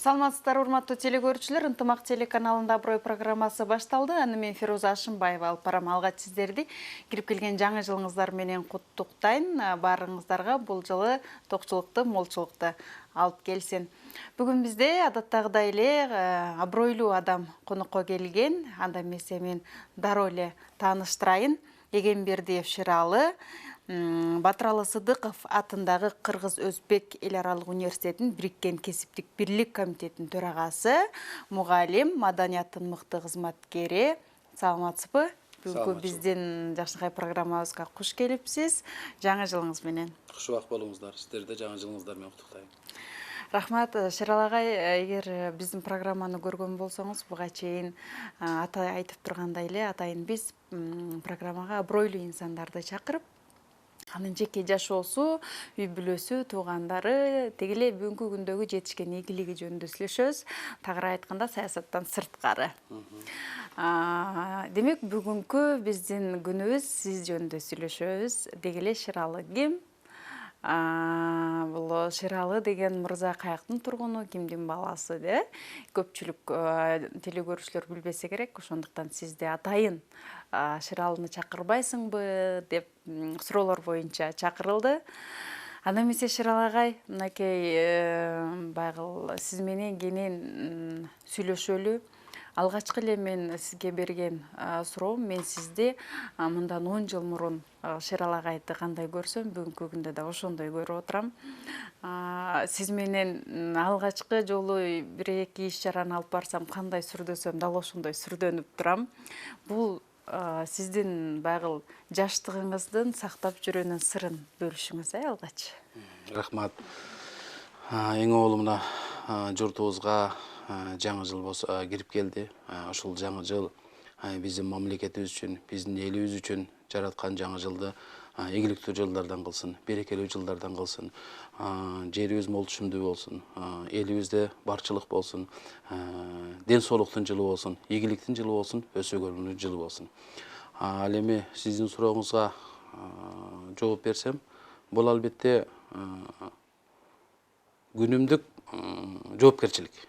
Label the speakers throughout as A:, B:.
A: Саламатсыздар, урматтуу телекөрүүчүлөр, Ынтымак телеканалында Аброй программасы башталды. Аны мен Фируза Ашымбаева алып барам. Алгач сиздерди кирип келген жаңы жылыңыздар менен куттуктайм. Баарыңыздарга бул жылы токчулукту, молчулукту алып келсин. Бүгүн бизде адаттагыдай эле абройлуу адам конокко келген. Анда эмесе мен дароо эле тааныштырайын. Эгембердиев Шералы Батыралы Сыдыков атындагы Кыргыз-Өзбек эл аралык университетинин бириккен кесиптик бирлик комитетинин төрагасы, мугалим, маданияттын мыкты кызматкери. Саламатсызбы? Бүгүнкү биздин жакшынкай программабызга куш келипсиз. Жаңы жылыңыз менен.
B: Кушубак болуңуздар. Сиздерди жаңы жылыңыздар менен куттуктайм.
A: Рахмат, Шерал агай, эгер биздин программаны көргөн болсоңуз, буга чейин атай айтып тургандай эле, атайын биз программага абройлуу инсандарды чакырып, анын жеке жашоосу, үй бүлөсү, туугандары, деги эле бүгүнкү күндөгү жетишкен ийгилиги жөнүндө сүйлөшөбүз. Тагыраак айтканда, саясаттан сырткары. Демек, бүгүнкү биздин күнүбүз сиз жөнүндө сүйлөшөбүз. Деги эле Шералы ким? Бул Шералы деген мырза каяктын тургуну, кимдин баласы, де? Көпчүлүк телекөрүүчүлөр билбесе керек, ошондуктан сизди атайын Шералыны чакырбайсыңбы деп суроолор боюнча чакырылды. Анда эмесе Шерал агай, мынакей байгыл сиз менен кенен сүйлөшөлү. Алгачкы эле мен сизге берген суроом, мен сизди мындан 10 жыл мурун Шерал агайды кандай көрсөм, бүгүнкү күндө да ошондой көрүп отурам. Сиз менен алгачкы жолу бир-эки иш-чараны алып барсам, кандай сүрдөсөм, дал ошондой сүрдөнүп турам. Бул сиздин байгыл жаштыгыңыздын сактап жүрүүнүн сырын бөлүшүңүз, алгач.
B: Рахмат. Эң оолу мына журтубузга жаңы жыл кирип келди. Ошол жаңы жыл биздин мамлекетибиз үчүн, биздин элибиз үчүн жараткан жаңы жылды ийгиликтүү жылдардан кылсын, берекелүү жылдардан кылсын, жерибиз мол түшүмдүү болсун, элибизде барчылык болсун, ден соолуктун жылы болсун, ийгиликтин жылы болсун, өсө-өнүгүүнүн жылы болсун. Ал эми сиздин сурооңузга жооп берсем, бул албетте күнүмдүк жоопкерчилик.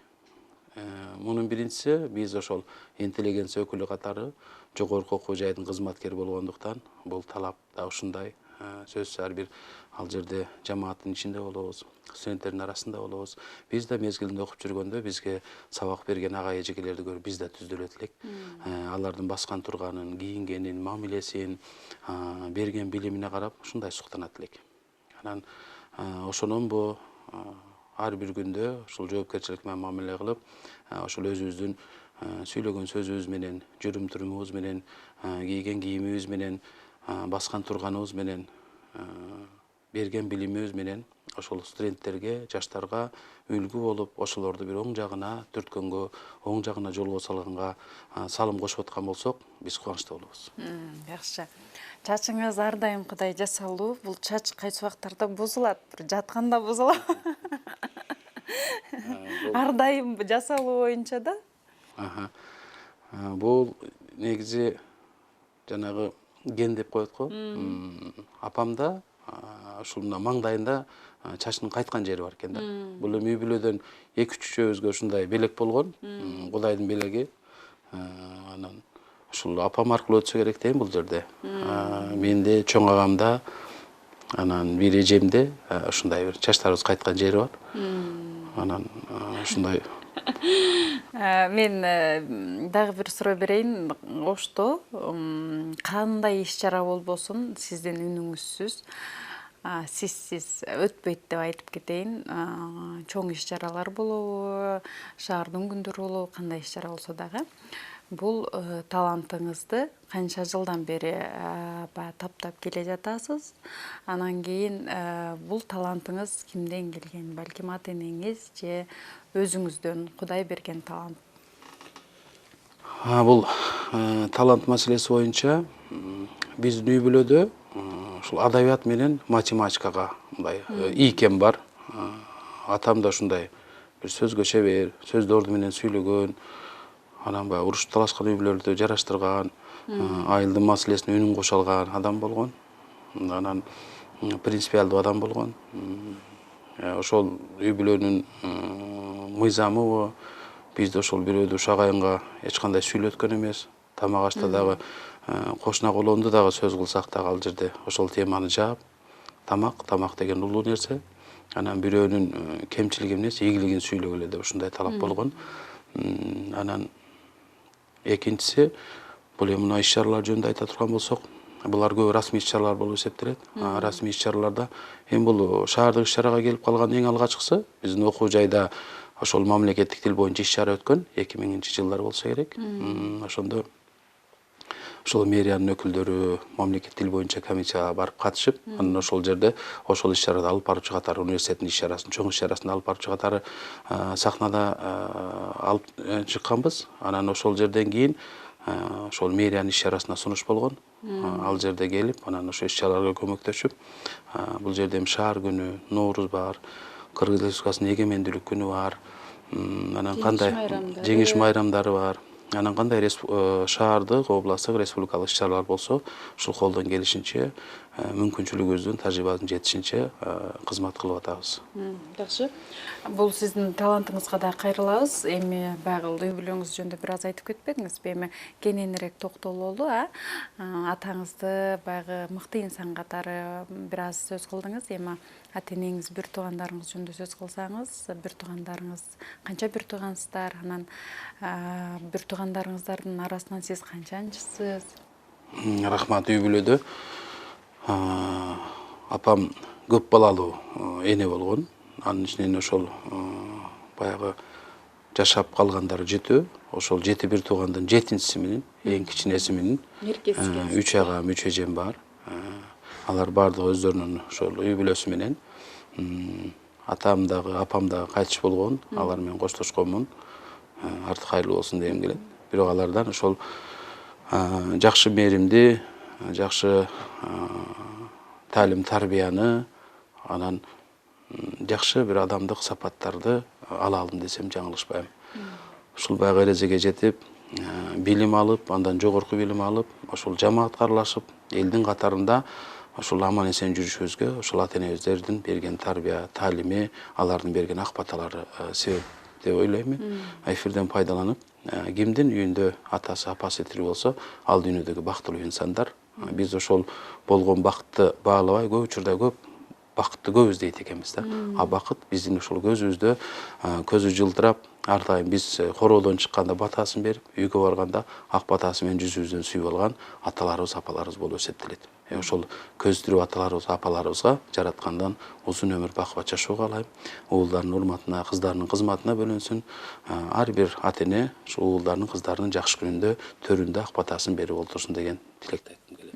B: Мунун биринчиси, биз ошол интеллигенция өкүлү катары жогорку окуу жайдын кызматкери болгондуктан, бул талап да ушундай. Сөзсүз ар бир ал жерде жамааттын ичинде болобуз, студенттердин арасында болобуз. Биз да мезгилинде окуп жүргөндө бизге сабак берген ага эжекелерди көрүп биз да түздөлөт элек. Алардын баскан турганын, кийингенин, мамилесин, берген билимине карап ушундай суктанат элек. Анан ошонон бу ар бир күндө ушул жоопкерчилик менен мамиле кылып, ошол өзүбүздүн сүйлөгөн сөзүбүз менен, жүрүм-турумубуз менен, кийген кийимибиз менен, баскан турганыбыз менен, берген билимибиз менен ошол студенттерге, жаштарга үлгү болуп, ошолорду бир оң жагына түрткөнгө, оң жагына жолго салганга салым кошуп аткан болсок, биз кубанычтуу болобуз.
A: Жакшы. Чачыңыз ар дайымкыдай жасалуу. Бул чач кайсы убактарда бузулат? Бир жатканда бузулат. Ар дайым жасалуу боюнча да?
B: Бул негизи жанагы ген деп коет го. Апамда ушул мына маңдайында чачынын кайткан жери бар экен да. Бул эми үй бүлөдөн 2-3 үчөөбүзгө ушундай белек болгон. Кудайдын белеги. Анан ушул апам аркылуу өтсө керек дейм бул жерде. Менде, чоң агамда, анан бир эжемде ушундай бир чачтарыбыз кайткан жери бар. Анан ушундай.
A: Мен дагы бир суроо берейин. Ошто кандай иш-чара болбосун, сиздин үнүңүзсүз, сизсиз өтпөйт деп айтып кетейин. Чоң иш-чаралар болобу, шаардын күндөрү болобу, кандай иш-чара болсо дагы. Бул талантыңызды канча жылдан бери таптап келе жатасыз? Анан кийин бул талантыңыз кимден келген? Балким ата-энеңиз же өзүңүздөн Кудай берген талант?
B: Бул талант маселеси боюнча биздин үй бүлөдө ушул адабият менен математикага мындай ийкем бар. Атам да ушундай бир сөзгө чебер, сөздөрдү менен сүйлөгөн, анан баягы урушуп талашкан үй бүлөлөрдү жараштырган, айылдын маселесине үнүн кошо алган адам болгон. Анан принципиалдуу адам болгон. Ошол үй бүлөнүн мыйзамыбы бизде ошол бирөөдү ушак айынга эч кандай сүйлөткөн эмес. Тамак ашта дагы кошуна колондо дагы сөз кылсак дагы ал жерде ошол теманы жаап, тамак деген улуу нерсе. Анан бирөөнүн кемчилиги эмес, ийгилигин сүйлөгүлө деп ушундай талап болгон. Анан экинчиси бул эми мына иш-чаралар жөнүндө айта турган болсок, булар көбү расмий иш-чаралар болуп эсептелет. Расмий иш-чараларда эми бул шаардык иш-чарага келип калган эң алгачкысы биздин окуу жайда ошол мамлекеттик тил боюнча иш-чара өткөн 2000-жылдар болсо керек. Ошондо ошол мэриянын өкүлдөрү мамлекеттик тил боюнча комиссияга барып катышып, анан ошол жерде ошол иш-чарада алып баруучу катары университеттин иш-чарасын, чоң иш-чарасын алып баруучу катары сахнада алып чыкканбыз. Анан ошол жерден кийин ошол мэриянын иш-чарасына сунуш болгон. Ал жерде келип, анан ошо иш-чараларга көмөктөшүп, бул жерде эми шаар күнү, Нооруз бар, Кыргыз Республикасынын эгемендүүлүк күнү бар, анан кандай жеңиш майрамдары бар. Анан кандай шаардык, областтык, республикалык иш-чаралар болсо, ушул колдон келишинче, мүмкүнчүлүгүбүздүн, тажрыйбабыздын жетишинче кызмат кылып атабыз.
A: Жакшы. Бул сиздин талантыңызга да кайрылабыз. Эми баягы үй бүлөңүз жөнүндө бир аз айтып кетпедиңизби? Эми кененирээк токтололу, атаңызды баягы мыкты инсан катары бир аз сөз кылдыңыз. Эми ата-энеңиз, бир туугандарыңыз жөнүндө сөз кылсаңыз, бир туугандарыңыз канча бир туугансыздар? Анан бир туугандарыңыздардын арасынан сиз канчанчысыз?
B: Рахмат. Үй бүлөдө апам көп балалуу эне болгон. Анын ичинен ошол баягы жашап калгандары 7. Ошол 7 бир туугандын 7-инчиси менен, эң кичинеси менен 3 агам, 3 эжем бар. Алар бардыгы өздөрүнүн ошол үй бүлөсү менен. Атам дагы, апам дагы кайтыш болгон. Алар менен коштошконмун. Арты кайрылуу болсун дегим келет. Бирок алардан ошол жакшы мээримди, жакшы талим тарбияны, анан жакшы бир адамдык сапаттарды ала алдым десем жаңылышпайм. Ушул баягы эрежеге жетип, билим алып, андан жогорку билим алып, ошол жамаатка аралашып, элдин катарында ошол аман эсен жүрүшүбүзгө ошол ата-энебиздердин берген тарбия, талими, алардын берген ак баталары себеп деп ойлойм. Эфирден пайдаланып, кимдин үйүндө атасы, апасы тирүү болсо, ал дүйнөдөгү бактылуу инсандар. Биз ошол болгон бакытты баалабай, көп учурда көп бакытты көп издейт экенбиз да. А бакыт биздин ошол көзүбүздө көзү жылтырап, ар дайым биз короодон чыкканда батасын берип, үйгө барганда ак батасы менен жүзүбүздөн сүйүп алган аталарыбыз, апаларыбыз болуп эсептелет. Ошол көз тирүү аталарыбыз, апаларыбызга жараткандан узун өмүр бакыбат жашоо каалайм. Уулдарынын урматына, кыздарынын кызматына бөлүнсүн. Ар бир ата-эне ушул уулдарынын, кыздарынын жакшы күнүндө төрүндө ак батасын берип олтурсун деген тилекти айткым келет.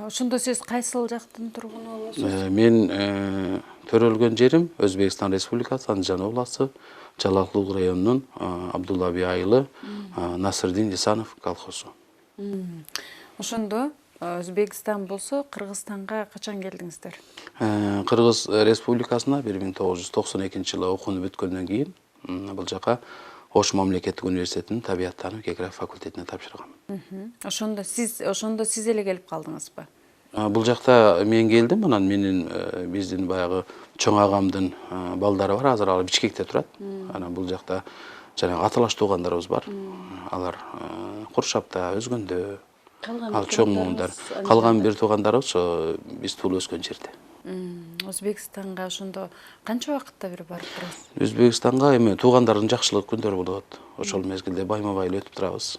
A: Ошондо сиз кайсыл жактын тургуну болосуз?
B: Мен төрөлгөн жерим Өзбекстан Республикасы, Андижан областы, Жалалкулук районунун Абдуллаби айылы Насырдин Исанов колхозу.
A: Ошондо Өзбекстан болсо, Кыргызстанга качан келдиңиздер?
B: Кыргыз Республикасына 1992-жылы окууну бүткөндөн кийин бул жака Ош мамлекеттик университетинин табияттануу география факультетине тапшыргам.
A: Ошондо сиз эле келип калдыңызбы?
B: Бул жакта мен келдим, анан менин биздин баягы чоң агамдын балдары бар, азыр алар Бишкекте турат. Анан бул жакта жанагы аталаш туугандарыбыз бар. Алар Куршапта, Өзгөндө, ал чоң муундар. Калган бир туугандарыбыз ошо биз туулуп өскөн жерде.
A: Өзбекстанга ошондо канча убакытта бир барып турасыз?
B: Өзбекстанга эми туугандардын жакшылык күндөрү болот. Ошол мезгилде байма-бай эле өтүп турабыз.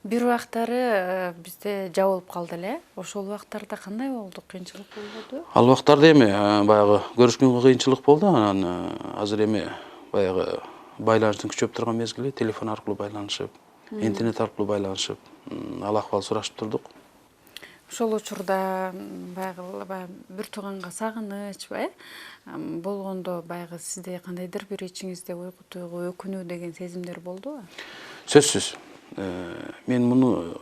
A: Бир убактары бизде жабылып калды эле. Ошол убактарда кандай болду? Кыйынчылык болбоду?
B: Ал убактарда эми баягы көрүшкөнгө кыйынчылык болду. Анан азыр эми баягы байланыштын күчөп турган мезгили, телефон аркылуу байланышып, интернет аркылуу байланышып, ал акыбал сурашып турдук.
A: Ошол учурда баягы бир тууганга сагынычпы, болгондо баягы сизде кандайдыр бир ичиңизде уйку туйгу, өкүнүү деген сезимдер болдубу?
B: Сөзсүз. Мен муну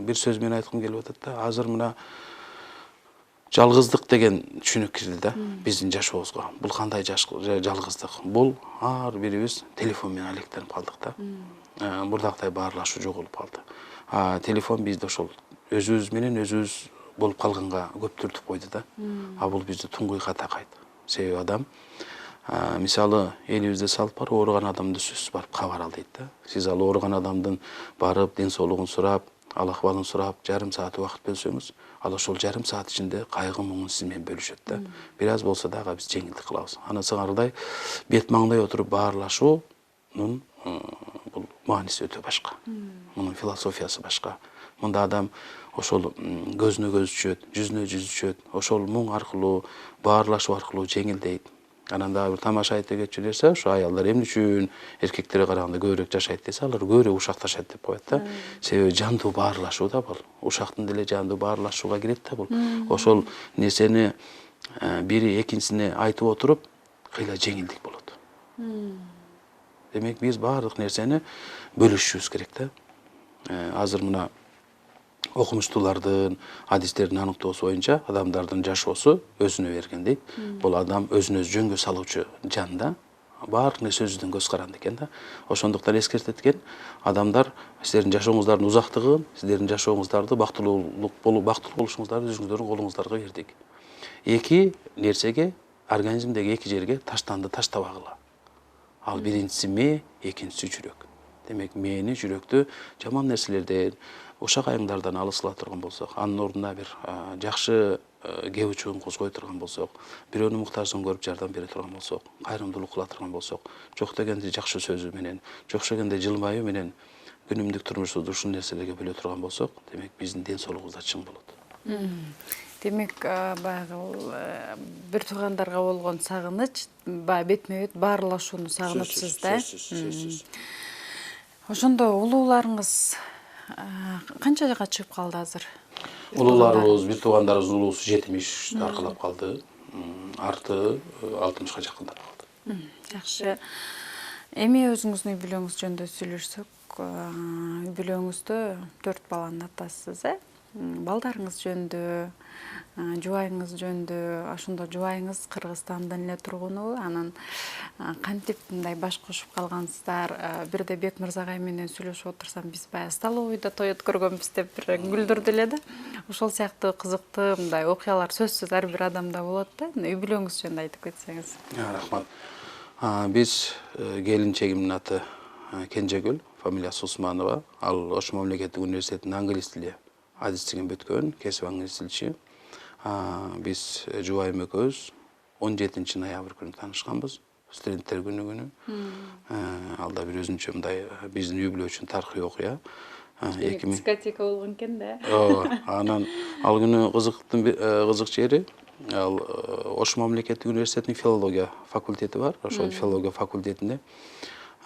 B: бир сөз менен айткым келип атат да. Азыр мына жалгыздык деген түшүнүк кирди да биздин жашообузга. Бул кандай жалгыздык? Бул ар бирибиз телефон менен алектенип калдык да. Бурдактай баарлашуу жоголуп калды. Телефон бизди ошол өзүбүз менен өзүбүз болуп калганга көптүртүп койду да. Бул бизди туңгуйга такайт. Себеби адам Мисалы, элибизде салт бар, ооруган адамды сөзсүз барып кабар ал дейт да. Сиз ал ооруган адамдын барып, ден соолугун сурап, ал акыбалын сурап, жарым саат убакыт бөлсөңүз, ал ошол жарым саат ичинде кайгы муңун сиз менен бөлүшөт да. Бир аз болсо дагы биз жеңилдик кылабыз. Аны сыңардай бет маңдай отуруп баарлашуунун бул мааниси өтө башка. Мунун философиясы башка. Мында адам ошол көзүнө көз түшөт, жүзүнө жүз түшөт. Ошол муң аркылуу, баарлашуу аркылуу жеңилдейт. Анан дагы бир тамаша айта кетчү нерсе, ошо аялдар эмне үчүн эркектерге караганда көбүрөөк жашайт десе, алар көбүрөөк ушакташат деп коет да. Себеби жандуу баарлашуу да бул. Ушактын деле жандуу баарлашууга кирет да бул. Ошол нерсени бири экинчисине айтып отуруп, кыйла жеңилдик болот. Демек биз баардык нерсени бөлүшүшүбүз керек да. Азыр мына окумуштуулардын, адистердин аныктоосу боюнча адамдардын жашоосу өзүнө берген дейт. Бул адам өзүн өзү жөнгө салуучу жан да. Баардык нерсе өзүнүн көз каранды экен да. Ошондуктан эскертет экен, адамдар сиздердин жашооңуздардын узактыгын, сиздердин жашооңуздарды бактылуу болушуңуздарды өзүңүздөрдүн колуңуздарга бердик. Эки нерсеге, организмдеги эки жерге таштанды таштабагыла. Ал биринчиси мээ, экинчиси жүрөк. Демек, мээни, жүрөктү жаман нерселерден, ушак айыңдардан алысыла турган болсок, анын ордуна бир жакшы кеп учун козгой турган болсок, бирөөнүн муктаждыгын көрүп жардам бере турган болсок, кайрымдуулук кыла турган болсок, жок дегенде жакшы сөзү менен, жок дегенде жылмаюу менен күнүмдүк турмушубузду ушул нерселерге бөлө турган болсок, демек биздин ден соолугубуз да чың болот.
A: Демек, баягы бир туугандарга болгон сагыныч, баягы бетме-бет баарлашууну сагынычсыз да. Ошондо улууларыңыз канча жакка чыгып калды азыр?
B: Улууларыбыз, бир туугандарыбыздын улуусу 70 таркалап калды. Арты 60-ка жакындап калды.
A: Жакшы. Эми өзүңүздүн үй бүлөңүз жөнүндө сүйлөшсөк, үй бүлөңүздө 4 баланын атасысыз, балдарыңыз жөнүндө, жубайыңыз жөнүндө, ошондо жубайыңыз Кыргызстандын эле тургуну, анан кантип мындай баш кошуп калгансыздар? Бирде Бек Мырзагай менен сүйлөшүп отурсам, биз баягы столовыйда той өткөргөнбүз деп бир күлдүрдү эле да. Ошол сыяктуу кызыктуу мындай окуялар сөзсүз ар бир адамда болот да. Үй бүлөңүз жөнүндө айтып кетсеңиз.
B: Рахмат. Биз келинчегимдин аты Кенжегүл, фамилиясы Усманова. Ал Ош мамлекеттик университетинин англис тили адистигин бүткөн, кесип англис тилчи. Биз жубайым экөөбүз 17 ноябрь күнү таанышканбыз. Студенттер күнү. Ал да бир өзүнчө мындай биздин үй бүлө үчүн тарыхый окуя.
A: Дискотека болгон экен да.
B: Анан ал күнү кызык жери, ал Ош мамлекеттик университетинин филология факультети бар. Ошол филология факультетине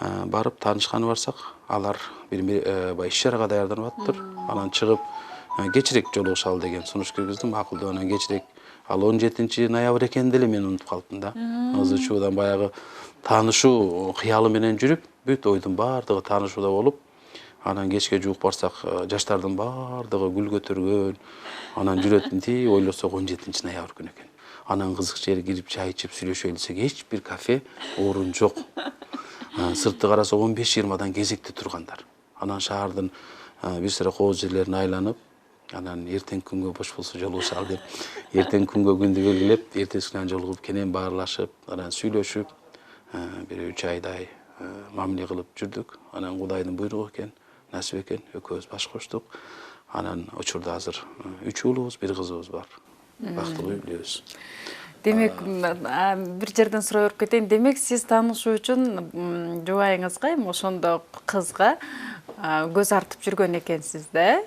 B: барып таанышканы барсак, алар бир иш-чарага даярданып атыптыр. Анан чыгып кечирээк жолугушалы деген сунуш киргиздим, макулдуу. Анан кечирээк ал 17 ноябрь экенин деле мен унутуп калыптым да. Ызы чуудан баягы таанышуу кыялы менен жүрүп, бүт ойдун баардыгы таанышууда болуп, анан кечке жуук барсак, жаштардын баардыгы гүл көтөргөн, анан жүрөт ойлосок 17 ноябрь күнү экен. Анан кызык жери кирип чай ичип сүйлөшөлү десек, эч бир кафе орун жок. Сыртты карасак 15-20 кезекте тургандар. Анан шаардын бир сыра кооз жерлерин айланып, анан эртең күнгө бош болсо жолугушалы деп, эртең күнгө күндү белгилеп, эртеси күнү жолугуп, кенен баарлашып, анан сүйлөшүп, бир 3 айдай мамиле кылып жүрдүк. Анан Кудайдын буйругу экен, насип экен, экөөбүз баш коштук. Анан учурда азыр 3 уулубуз, 1 кызыбыз бар. Бактылуу үй бүлөбүз.
A: Демек, бир жерден суроо берип кетейин. Демек, сиз таанышуу үчүн жубайыңызга, ошондо кызга көз артып жүргөн экенсиз да?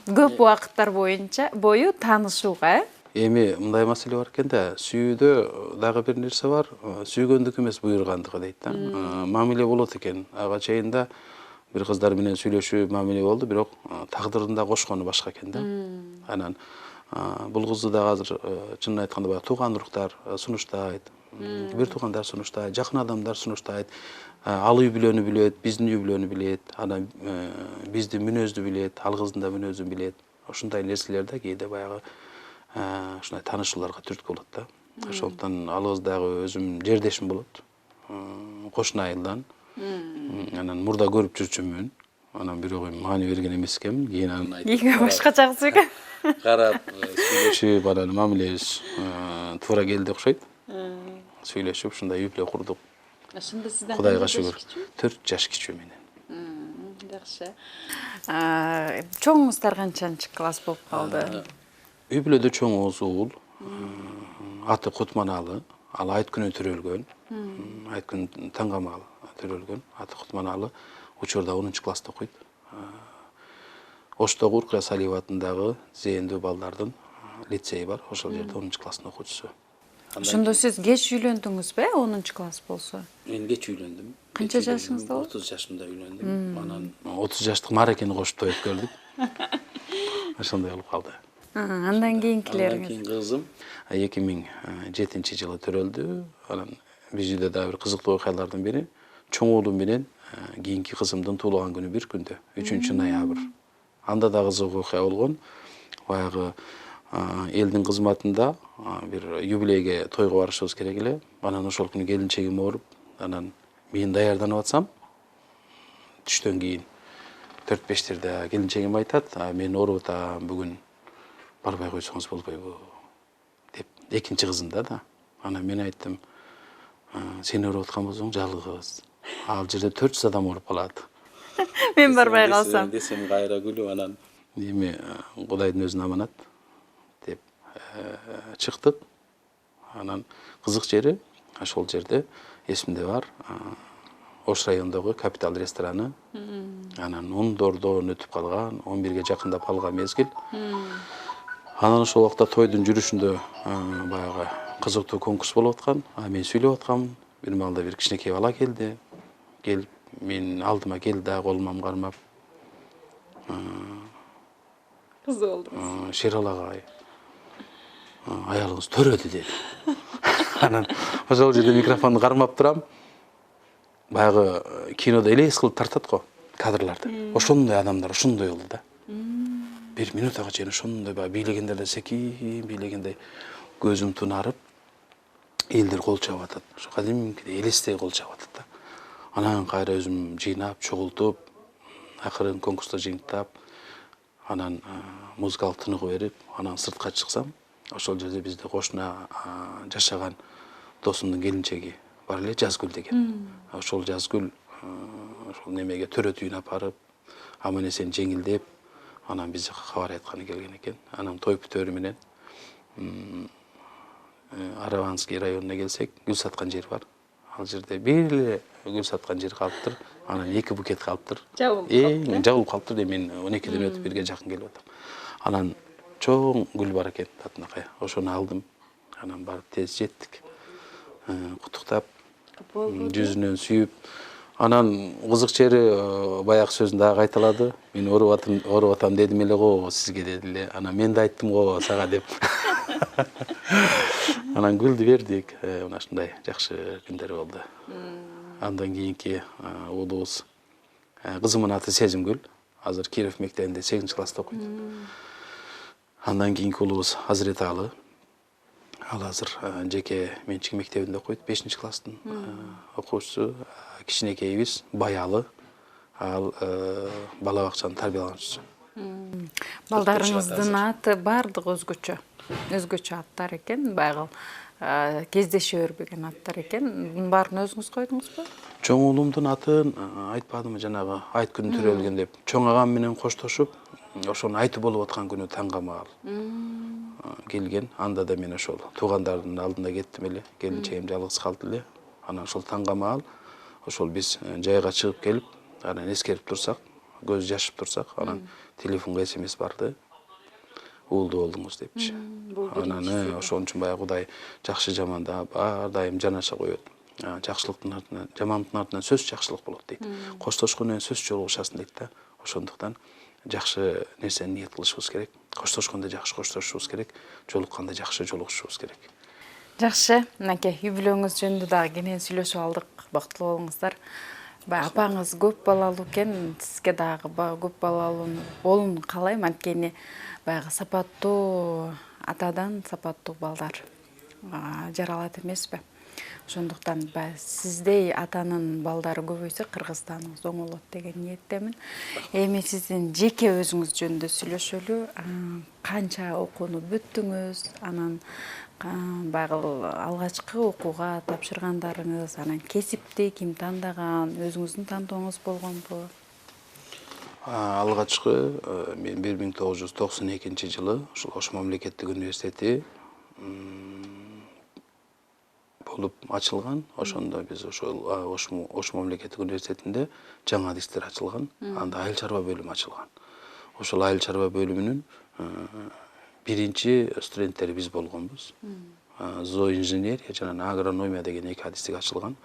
A: Көп убакыттар бою таанышууга,
B: Эми мындай маселе бар экен да, сүйүүдө дагы бир нерсе бар. Сүйгөндүк эмес, буйргандыгы дейт да. Мамиле болот экен. Ага чейинде бир кыздар менен сүйлөшүү мамиле болду, бирок тагдырында кошкону башка экен да. Анан бул кызды дагы азыр чынын айтканда баягы тууган уруктар сунуштайт, бир туугандар сунуштайт, жакын адамдар сунуштайт. Ал үй бүлөнү билет, биздин үй бүлөнү билет, анан биздин мүнөздү билет, ал кыздын да мүнөзүн билет. Ошондой нерселерде кээде баягы ушундай таанышууларга түрткү болот да. Ошондуктан ал кыз дагы өзүм жердешим болот. Кошуна айылдан. Анан мурда көрүп жүрчүмүн. Анан бирок маани берген эмес экенмин. Кийин анан
A: эки башкача кыз экен.
B: Карап, сүйлөшүп, анан мамилебиз туура келди окшойт. сүйлөшүп ушундай үй бүлө курдук.
A: Ошондо сизден
B: Кудайга
A: канча жаш
B: шүгүр.
A: кичүү?
B: 4 жаш кичүү менен.
A: Жакшы. Чоңуңуздар канчанчы класс болуп калды?
B: Үй бүлөдө чоңубуз уул. Аты Кутманалы. Ал айт күнү төрөлгөн. Айт күнү Таңгамал төрөлгөн. Аты Кутманалы. Учурда 10 класста окуйт. Оштогу Уркая Салиева атындагы зээндүү балдардын лицейи бар. Ошол жерде 10 класстын окуучусу.
A: Ошондо сиз кеч үйлөндүңүзбү, 10 класс болсо?
B: Мен кеч үйлөндүм.
A: Канча жашыңызда болду?
B: 30 жашымда үйлөндүм. Анан 30 жаштык мааракени кошуп той өткөрдүк. Ошондой болуп калды.
A: Андан кийинкилериңиз?
B: Андан кийин кызым 2007-жылы төрөлдү. Анан биз үйдө дагы бир кызыктуу окуялардын бири чоң уулум менен кийинки кызымдын туулган күнү бир күндө, 3-ноябрь. Анда да кызык окуя болгон. Баягы элдин кызматында бир юбилейге тойго барышыбыз керек эле. Анан ошол күнү келинчегим ооруп, анан мен даярданып атсам, түштөн кийин 4-5 келинчегим айтат, мен ооруп атам, бүгүн барбай койсоңуз болбойбу деп, экинчи кызымда да. Анан мен айттым, сен ооруп аткан болсоң жалгыз. Ал жерде 400 адам ооруп калат.
A: Мен барбай калсам
B: десем кайра күлүп, анан эми Кудайдын өзүнө аманат деп чыктык. Анан кызык жери ошол жерде эсимде бар. Ош районундагы Капитал рестораны. Анан ондордон өтүп калган, 11ге жакындап калган мезгил. Анан ошол убакта тойдун жүрүшүндө баягы кызыктуу конкурс болуп аткан. Мен сүйлөп аткам. Бир маалда бир кичинекей бала келди. Келип мен алдыма келди да колуман кармап,
A: кызы болдуңуз.
B: Шерал агай, аялыңыз төрөдү деди. Анан ошол жерде микрофонду кармап турам. Баягы кинодо элес кылып тартат го кадрларды. Ошондой адамдар ошондой болду да. Бир минутага чейин ошондой баягы бийлегендерде секин бийлегендей көзүң тунарып, элдер кол чабып атат. Ошо кадимкидей элестей кол чабып атат да. Анан кайра өзүм жыйнап, чогултуп, акырын конкурста жыйынтап, анан музыкалык тыныгы берип, анан сыртка чыксам, ошол жерде бизде кошуна жашаган досумдун келинчеги бар эле, Жазгүл деген. Ошол Жазгүл ошол немеге төрө түйүн апарып, аман эсен жеңилдеп, анан бизге кабар айтканы келген экен. Анан той бүтөөрү менен Араванский районуна келсек, гүл саткан жер бар. Ал жерде бир эле гүл саткан жер калыптыр. Анан 2 букет калыптыр. Жабылып калыптыр. Мен 12ден өтүп 1ге жакын келип атам. Анан чоң гүл бар экен татынакай. Ошону алдым. Анан барып тез жеттик. Куттуктап, жүзүнөн сүйүп. Анан кызык жери баягы сөзүн дагы кайталады. Мен ооруп атам дедим эле го сизге деди эле. Анан мен да айттым го сага деп. Анан гүлдү бердик. Мына ушундай жакшы күндөр болду. Андан кийинки уулубуз кызымдын аты Сезимгүл. Азыр Киров мектебинде 8-класста окуйт. Андан кийинки уулубуз Азыреталы. Ал азыр жеке менчик мектебинде окуйт, 5-класстын окуучусу. Кичинекейибиз Баялы. Ал бала бакчанын тарбиялануучусу.
A: Балдарыңыздын аты бардыгы өзгөчө. Өзгөчө аттар экен, баягы кездеше бербеген аттар экен. Мунун баарын өзүңүз койдуңузбу?
B: Чоң уулумдун атын айтпадымбы жанагы айт күнү төрөлгөн деп. Чоң агам менен коштошуп, ошонун айты болуп аткан күнү Таңгамал келген. Анда да мен ошол туугандардын алдында кеттим эле. Келинчегим жалгыз калды эле. Анан ошол Таңгамал ошол биз жайга чыгып келип, анан эскерип турсак, көз жашып турсак, анан телефонго СМС барды. Уулду болдуңуз депчи. Анан ошон үчүн баягы Кудай жакшы жаманда ар дайым жанаша коет. Жакшылыктын артынан, жамандыктын артынан сөз жакшылык болот дейт. Коштошкон менен сөз жолугушасың дейт да. Ошондуктан жакшы нерсени ниет кылышыбыз керек. Коштошкондо жакшы коштошушубуз керек. Жолукканда жакшы жолугушушубуз керек.
A: Жакшы, мынакей үй бүлөңүз жөнүндө дагы кенен сүйлөшүп алдык. Бактылуу болуңуздар. Апаңыз көп балалуу экен, сизге дагы көп балалуу болууну каалайм. Анткени баягы сапаттуу атадан сапаттуу балдар жаралат эмеспи? Ошондуктан сиздей атанын балдары көбөйсө Кыргызстаныңыз оңолот деген ниеттемин. Эми сиздин жеке өзүңүз жөнүндө сүйлөшөлү. Канча окууну бүттүңүз? Анан баягы алгачкы окууга тапшыргандарыңыз, анан кесипти ким тандаган, өзүңүздүн тандооңуз болгонбу?
B: Алгачкы мен 1992 жылы ушул Ош мамлекеттик университети болуп ачылган. Ошондо биз ошол Ош мамлекеттик университетинде жаңы адистер ачылган. Анда айыл чарба бөлүмү ачылган. Ошол айыл чарба бөлүмүнүн биринчи студенттери биз болгонбуз. Зооинженерия жана агрономия деген эки адистик ачылган.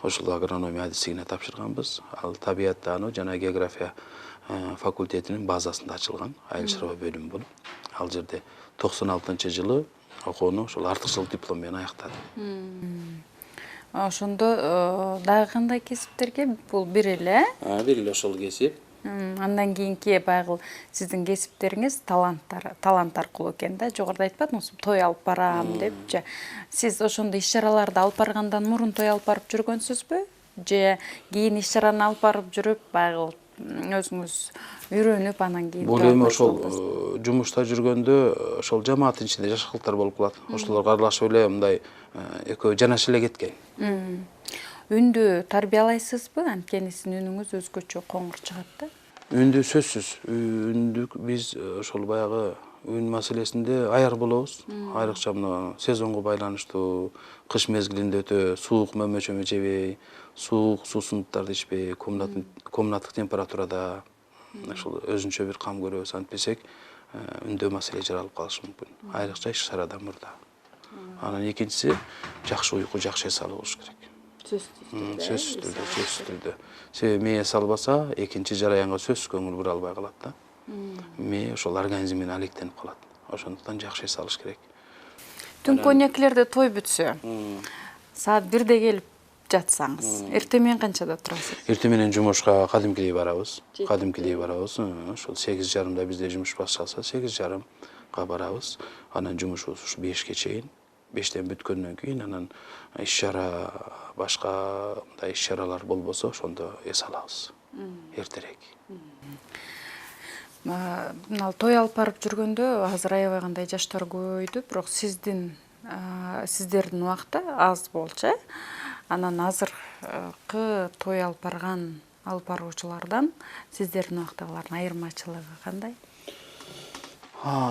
B: Ошол агрономия адистигине тапшырганбыз. Ал табиаттануу жана география факультетинин базасында ачылган айыл чарба бөлүмү болуп. Ал жерде 96-жылы окууну ошол артыкчылык диплом менен аяктадым.
A: Ошондо дагы кандай кесиптерге? Бул бир эле,
B: Бир эле ошол кесип.
A: Андан кийинки баягы сиздин кесиптериңиз талант аркылуу экен да. Жогоруда айтпадыңызбы, той алып барам депчи. Сиз ошондо иш-чараларды алып баргандан мурун той алып барып жүргөнсүзбү? Же кийин иш-чараны алып барып жүрүп, баягы өзүңүз үйрөнүп анан кийин?
B: Бул эми ошол жумушта жүргөндө ошол жамааттын ичинде жашкылыктар болуп калат. Ошолорго аралашып эле мындай экөө жанашып эле кеткен.
A: Үндү тарбиялайсызбы? Анткени сиздин үнүңүз өзгөчө коңур чыгат да.
B: Үндү сөзсүз. Үндүк биз ошол баягы үн маселесинде аяр болобуз. Айрыкча мына сезонго байланыштуу кыш мезгилинде өтө суук мөмөчөмө жебей, суук суусундуктарды ичпей, комнаттык температурада ошол өзүнчө бир кам көрөбүз. Антпесек үндө маселе жаралып калышы мүмкүн. Айрыкча иш-чарадан мурда. Анан экинчиси жакшы уйку, жакшы эс алуу болуш керек. Сөзсүз түрдө. Себеби мээ эс албаса, экинчи жараянга сөзсүз көңүл бура албай калат да. Мээ ошол организм менен алектенип калат. Ошондуктан жакшы эс алыш керек.
A: Түнкү 12-лерде той бүтсө, саат 1-де келип жатсаңыз, эртең менен канчада турасыз?
B: Эртең менен жумушка кадимкидей барабыз. Ошол 8:30да бизде жумуш башталса, 8:30га барабыз. Анан жумушубуз ушу 5ке чейин. 5тен бүткөндөн кийин анан иш-чара башка мындай иш-чаралар болбосо ошондо эс алабыз. Эртерээк.
A: Мына той алып барып жүргөндө азыр аябай кандай жаштар көбөйдү, бирок сиздердин убакта аз болчу. Анан азыркы той алып баруучулардан сиздердин убактагылардын айырмачылыгы кандай?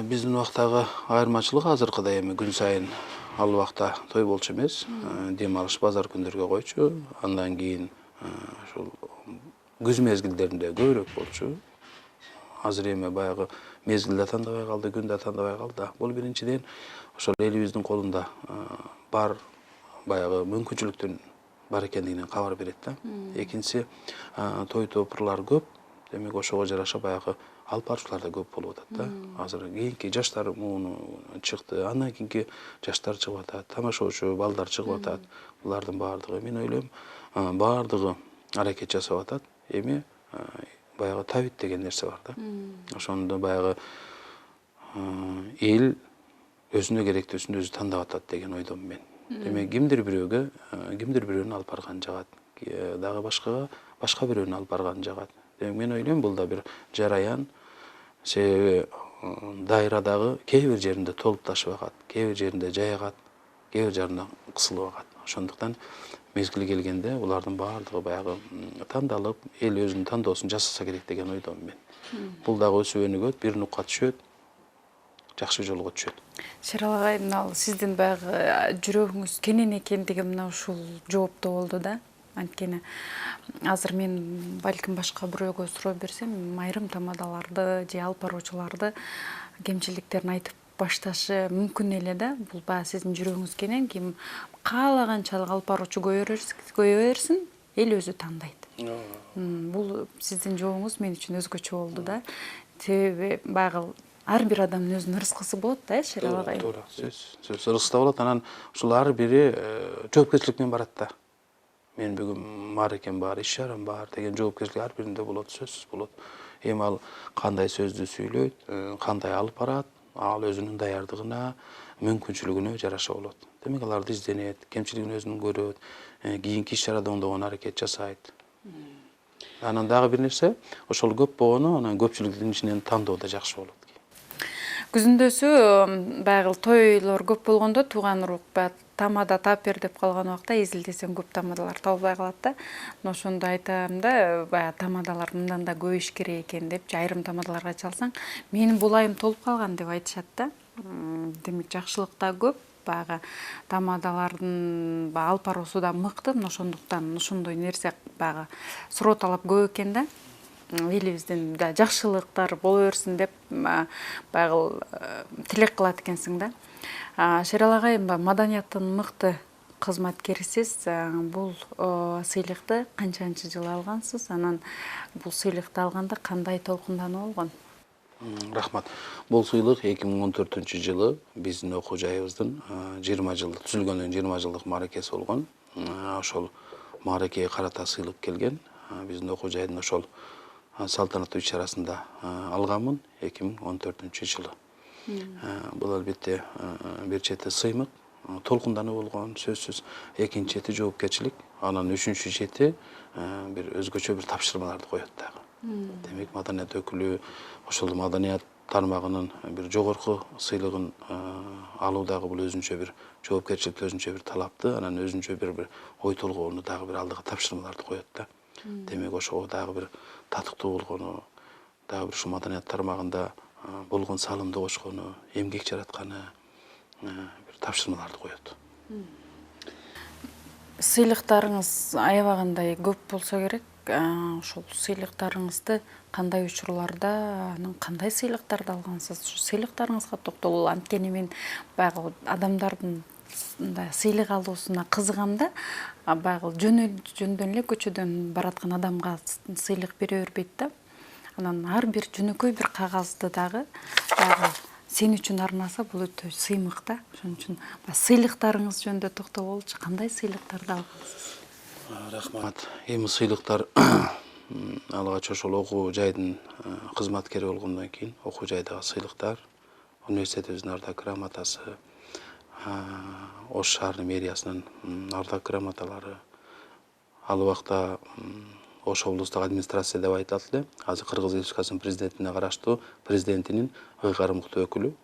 B: Биздин убактагы айырмачылык азыркыдай эми күн сайын ал убакта той болчу эмес. Дем алыш базар күндөргө койчу. Андан кийин ошол күз мезгилдеринде көбүрөөк болчу. Азыр эми баягы мезгил да тандабай калды, күн да тандабай калды. Бул биринчиден ошол элибиздин колунда бар баягы мүмкүнчүлүктүн бар экендигинен кабар берет да. Экинчиси той топурлар көп. Демек ошого жараша баягы алып баруучулар да көп болуп атат да. Азыр кийинки жаштар муну чыкты, андан кийинки жаштар чыгып атат, тамашоочу балдар чыгып атат. Булардын баардыгы мен ойлойм, баардыгы аракет жасап атат. Эми баягы табит деген нерсе бар да. Ошондо баягы эл өзүнө керектүүсүн өзү тандап атат деген ойдомун мен. Демек кимдир бирөөнү алып барган жагат, дагы башка бирөөнү алып барган жагат. Демек мен ойлойм бул да бир жараян. Себеби дайрадагы кээ бир жеринде толуп ташып агат, кээ бир жеринде жайгат, кээ бир жеринде кысылып агат. Ошондуктан мезгили келгенде улардын баардыгы баягы тандалып, эл өзүнүн тандоосун жасаса керек деген ойдомун мен. Бул дагы өсүп өнүгөт, бир нукка түшөт, жакшы жолго түшөт.
A: Шерал агай, мына сиздин баягы жүрөгүңүз кенен экендиги мына ушул жооптоо болду да. Анткени азыр мен балким башка бирөөгө суроо берсем, айрым тамадаларды же алып баруучуларды кемчиликтерин айтып башташы мүмкүн эле да. Бул баягы сиздин жүрөгүңүз кенен, ким каалаганчалык алып баруучу көбөйө берсин, эл өзү тандайт. Бул сиздин жообуңуз мен үчүн өзгөчө болду да. Себеби баягы ар бир адамдын өзүнүн ырыскысы болот да, Шерал агай.
B: Туура, сөзсүз ырыскы да болот. Анан ушул ар бири жоопкерчилик менен барат да. Мен бүгүн мааракем бар, иш-чарам бар деген жоопкерчилик ар биринде болот, сөзсүз болот. Эми ал кандай сөздү сүйлөйт, кандай алып барат, ал өзүнүн даярдыгына, мүмкүнчүлүгүнө жараша болот. Демек аларды изденет, кемчилигин өзүнүн көрөт, кийинки иш чарада оңдогон аракет жасайт. Анан дагы бир нерсе, ошол көп болгону анан көпчүлүктүн ичинен тандоо да жакшы болот.
A: Күзүндөсү баягы тойлор көп болгондо тууган урук баягы тамада таап бер деп калган убакта изилдесең көп тамадалар табылбай калат да. Ошондо айтам да, баягы тамадалар мындан да көбөйүш керек экен депчи, айрым тамадаларга чалсаң, менин булайым толуп калган деп айтышат да. Демек жакшылык да көп, баягы тамадалардын алып баруусу да мыкты, ошондуктан ошондой нерсе баягы суроо талап көп экен да. Элибиздин да жакшылыктар боло берсин деп баягы тилек кылат экенсиң да. Шерал агай, маданияттын мыкты кызматкерисиз. Бул сыйлыкты канчанчы жылы алгансыз? Анан бул сыйлыкты алганда кандай толкундануу болгон?
B: Рахмат. Бул сыйлык 2014-жылы биздин окуу жайыбыздын 20 жылдык түзүлгөндүн 20 жылдык мааракеси болгон. Ошол мааракеге карата сыйлык келген. Биздин окуу жайдын ошол салтанаттуу иш-чарасында алганмын 2014-жылы. Бул албетте бир чети сыймык, толкундануу болгон сөзсүз, экинчи чети жоопкерчилик, анан үчүнчү чети бир өзгөчө бир тапшырмаларды коет дагы. Демек маданият өкүлү ошол маданият тармагынын бир жогорку сыйлыгын алуу дагы бул өзүнчө бир жоопкерчиликти, өзүнчө бир талапты, анан өзүнчө бир ой толгоону дагы бир алдыга тапшырмаларды коет да. Демек ошого дагы бир татыктуу болгону, дагы бир ушу маданият тармагында болгон салымды кошкону, эмгек жаратканы бир тапшырмаларды коет.
A: Сыйлыктарыңыз аябагандай көп болсо керек. Ошол сыйлыктарыңызды кандай учурларда, анан кандай сыйлыктарды алгансыз? Ушу сыйлыктарыңызга токтололу. Анткени мен баягы адамдардын сыйлык алуусуна кызыгам да. Баягы жөндөн эле көчөдөн бараткан адамга сыйлык бере бербейт да. Анан ар бир жөнөкөй бир кагазды дагы баягы сен үчүн арнаса, бул өтө сыймык да. Ошон үчүн сыйлыктарыңыз жөнүндө токтололучу. Кандай сыйлыктарды алгансыз?
B: Рахмат. Эми сыйлыктар алгач ошол окуу жайдын кызматкери болгондон кийин окуу жайдагы сыйлыктар, университетибиздин ардак грамотасы, Ош шаарынын мэриясынын ардак грамоталары, ал убакта Ош облустук администрация деп айтылат эле. Азыр Кыргыз Республикасынын президентине караштуу президентинин ыйгарымдуу өкүлү,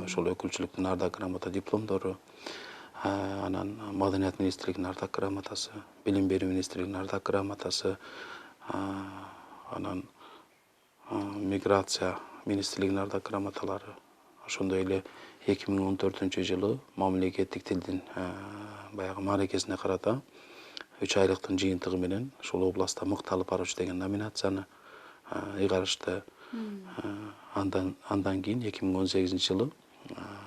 B: ошол өкүлчүлүктүн ардак грамота дипломдору, анан маданият министрлигинин ардак грамотасы, билим берүү министрлигинин ардак грамотасы, анан миграция министрлигинин ардак грамоталары, ошондой эле 2014-жылы мамлекеттик тилдин баягы мааракесине карата 3 айлыктын жыйынтыгы менен ушул областта мыкты алып баруучу деген номинацияны ыйгарышты. Андан кийин 2018-жылы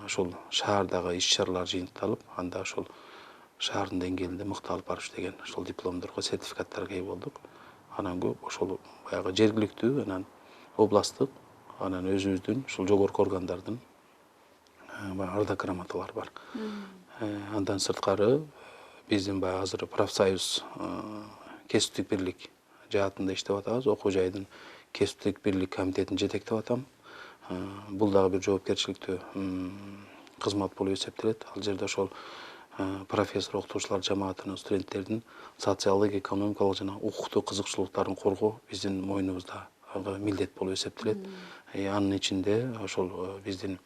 B: ошол шаардагы иш-чаралар жыйынтыкталып, анда ошол шаардын деңгээлинде мыкты алып баруучу деген ошол дипломдорго, сертификаттарга ээ болдук. Анан ошол баягы жергиликтүү, анан областтык, анан өзүбүздүн ушул жогорку органдардын ардак грамоталары бар. Андан сырткары биздин баягы азыр профсоюз кесиптик бирлик жаатында иштеп атабыз. Окуу жайдын кесиптик бирлик комитетин жетектеп атам. Бул дагы бир жоопкерчиликтүү кызмат болуп эсептелет. Ал жерде ошол профессор окутуучулар жамаатынын, студенттердин социалдык, экономикалык жана укуктук кызыкчылыктарын коргоо биздин мойнубуздагы милдет болуп эсептелет. Анын ичинде ошол биздин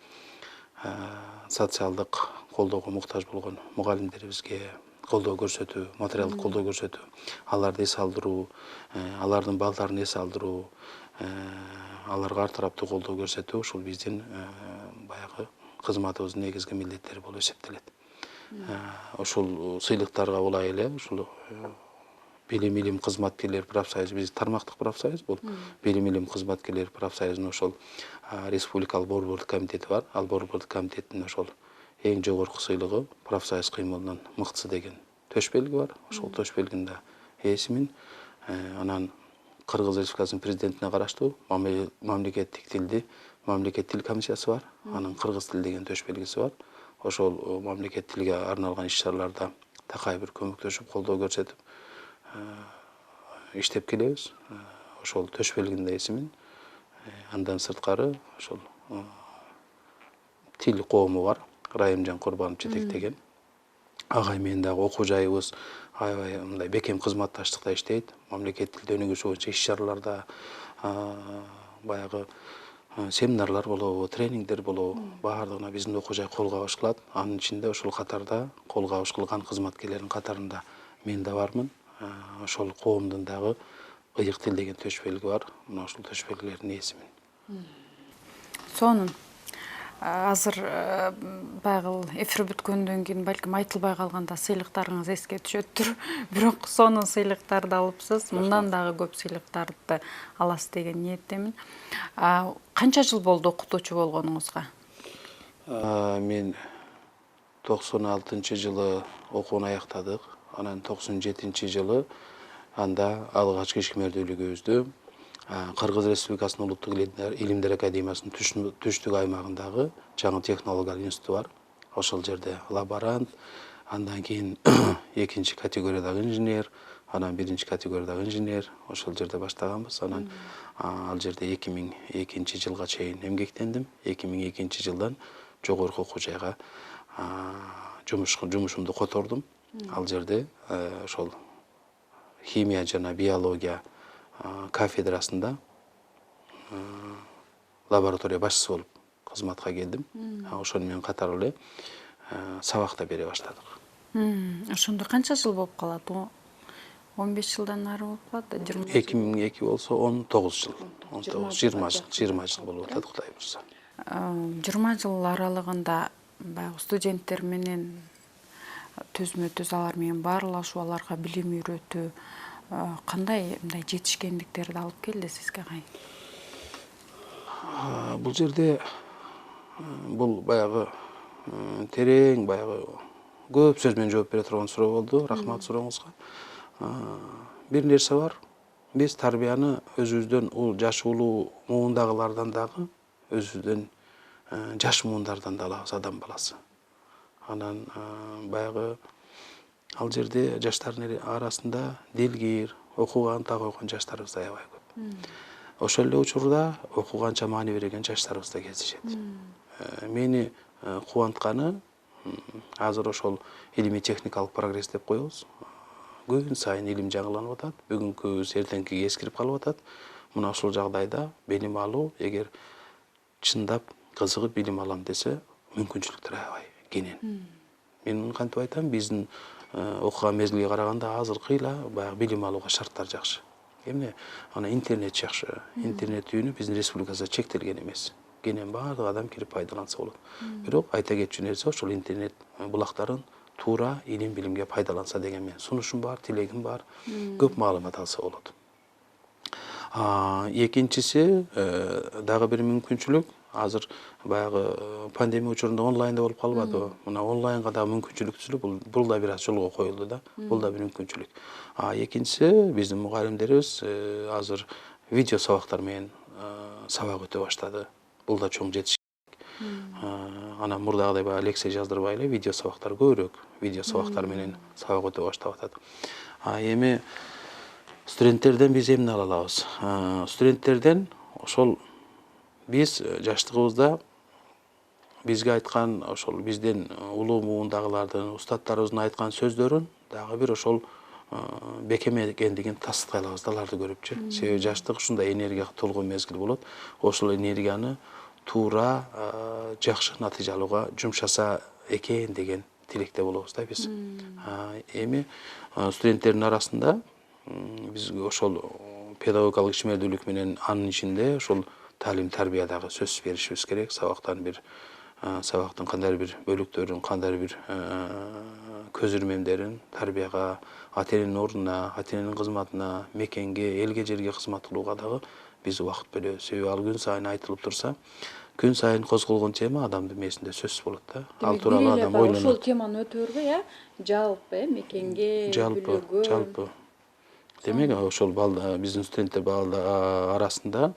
B: социалдык колдоого муктаж болгон мугалимдерибизге колдоо көрсөтүү, материалдык колдоо көрсөтүү, аларды эс алдыруу, алардын балдарын эс алдыруу, аларга ар тараптуу колдоо көрсөтүү ушул биздин баягы кызматыбыздын негизги милдеттери болуп эсептелет. Ошол сыйлыктарга улай эле ушул билим илим кызматкерлер профсоюзу, биз тармактык профсоюз бул. Билим илим кызматкерлер профсоюзунун ошол республикалык борбордук комитети бар. Ал борбордук комитеттин ошол эң жогорку сыйлыгы профсоюз кыймылынын мыктысы деген төш белги бар. Ошол төш белгинин да ээсимин. Анан Кыргыз Республикасынын президентине караштуу мамлекеттик тил комиссиясы бар. Анын кыргыз тили деген төш белгиси бар. Ошол мамлекет тилге арналган иш-чараларда такай бир көмөктөшүп, колдоо көрсөтүп иштеп келебиз. Ошол төш белгинин да ээсимин. Андан сырткары ошол тил коому бар. Райымжан Курбанов жетектеген. агай менен дагы окуу жайыбыз аябай мындай бекем кызматташтыкта иштейт. Мамлекет тилди өнүгүүсү боюнча иш-чараларда баягы семинарлар болобу, тренингдер болобу, баардыгына биздин окуу жай кол кабыш кылат. Анын ичинде ошол катарда кол кабыш кылган кызматкерлердин катарында мен да бармын. Ошол коомдун дагы ыйык тил деген төш белги бар. Мына ошол төш белгилердин ээсимин.
A: Сонун азыр баягы эфир бүткөндөн кийин балким айтылбай калганда сыйлыктарыңыз эске түшөттүр. Бирок сонун сыйлыктарды алыпсыз. Мындан дагы көп сыйлыктарды аласыз деген ниеттемин. Канча жыл болду окутуучу болгонуңузга?
B: Мен 96-жылы окууну аяктадык. Анан 97-жылы анда алгачкы ишкемердүүлүгүбүздү Кыргыз Республикасынын Улуттук илимдер академиясынын түштүк аймагындагы жаңы технологиялык институту бар. Ошол жерде лаборант, андан кийин экинчи категориядагы инженер, анан биринчи категориядагы инженер ошол жерде баштаганбыз. Анан ал жерде 2002-жылга чейин эмгектендим. 2002-жылдан жогорку окуу жайга жумушумду котордум. Ал жерде ошол химия жана биология кафедрасында лаборатория башчысы болуп кызматка келдим. Ошону менен катар эле сабакта бере баштадык.
A: Ошондо канча жыл болуп калат? 15 жылдан ары болуп калат да?
B: 2002 болсо 19 жыл. 20 жыл болуп атат Кудай буйрса.
A: 20 жыл аралыгында баягы студенттер менен түзмө-түз алар менен баарлашуу, аларга билим үйрөтүү кандай мындай жетишкендиктерди алып келди сизге кай?
B: Бул жерде бул баягы терең, баягы көп сөз менен жооп бере турган суроо болду. Рахмат сурооңузга. Бир нерсе бар. Биз тарбияны өзүбүздөн жашы улуу муундагылардан дагы, өзүбүздөн жаш муундардан да алабыз, адам баласы. Анан баягы ал жерде жаштардын арасында дилгир, окуган та койгон жаштарыбыз аябай көп. Ошол эле учурда окуганча маани берген жаштарыбыз да кездешет. Мени кубантканы азыр ошол илимий техникалык прогресс деп коебуз. Күн сайын илим жаңыланып атат, бүгүнкүбүз эртеңкиге эскирип калып атат. Мына ошол жагдайда билим алуу, эгер чындап кызыгып билим алам десе, мүмкүнчүлүктөр аябай кенен. Мен кантип айтам, биздин окуган мезгилге караганда азыркыйла баягы билим алууга шарттар жакшы. Эмне? Ана интернет жакшы. Интернет үйүнү биздин республикабызда чектелген эмес. Кенен баардык адам кирип пайдаланса болот. Бирок айта кетчү нерсе ошол интернет булактарын туура илим билимге пайдаланса деген мен сунушум бар, тилегим бар. Көп маалымат алса болот. Экинчиси дагы бир мүмкүнчүлүк. Азыр баягы пандемия учурунда онлайнда болуп калбадыбы? Мына онлайнга да мүмкүнчүлүк түзүлүп, бул да бир аз жолго коюлду да. Бул да бир мүмкүнчүлүк. Экинчиси биздин мугалимдерибиз азыр видео сабактар менен сабак өтө баштады. Бул да чоң жетишик. Анан мурдагыдай баягы лекция жаздырбай эле видео сабактар көбүрөөк видео сабактар менен сабак өтө баштап атат. Эми студенттерден биз эмне ала алабыз? Студенттерден ошол биз жаштыгыбызда бизге айткан ошол биздин улуу муундагылардын, устаттарыбыздын айткан сөздөрүн дагы бир ошол бекем экендигин тастыктай алабыз да аларды көрүпчү. Себеби жаштык ушундай энергияга толгон мезгил болот. Ошол энергияны туура жакшы натыйжа алууга жумшаса экен деген тилекте болобуз да биз. Эми студенттердин арасында биз ошол педагогикалык ишмердүүлүк менен анын ичинде ошол таалим тарбиядагы сөз беришибиз керек. Сабактын кандай бир бөлүктөрүн, кандай бир көз ирмемдерин тарбияга, ата эненин ордуна, ата эненин кызматына, мекенге, элге жерге кызмат кылууга дагы биз убакыт бөлөбүз. Себеби ал күн сайын айтылып турса, күн сайын козголгон тема адамдын мээсинде сөзсүз болот да. Ал тууралуу адам ойлонот.
A: Ошол теманы өтө бербей, жалпы мекенге, бүлөгө.
B: Жалпы. Демек, ошол биздин студенттер арасында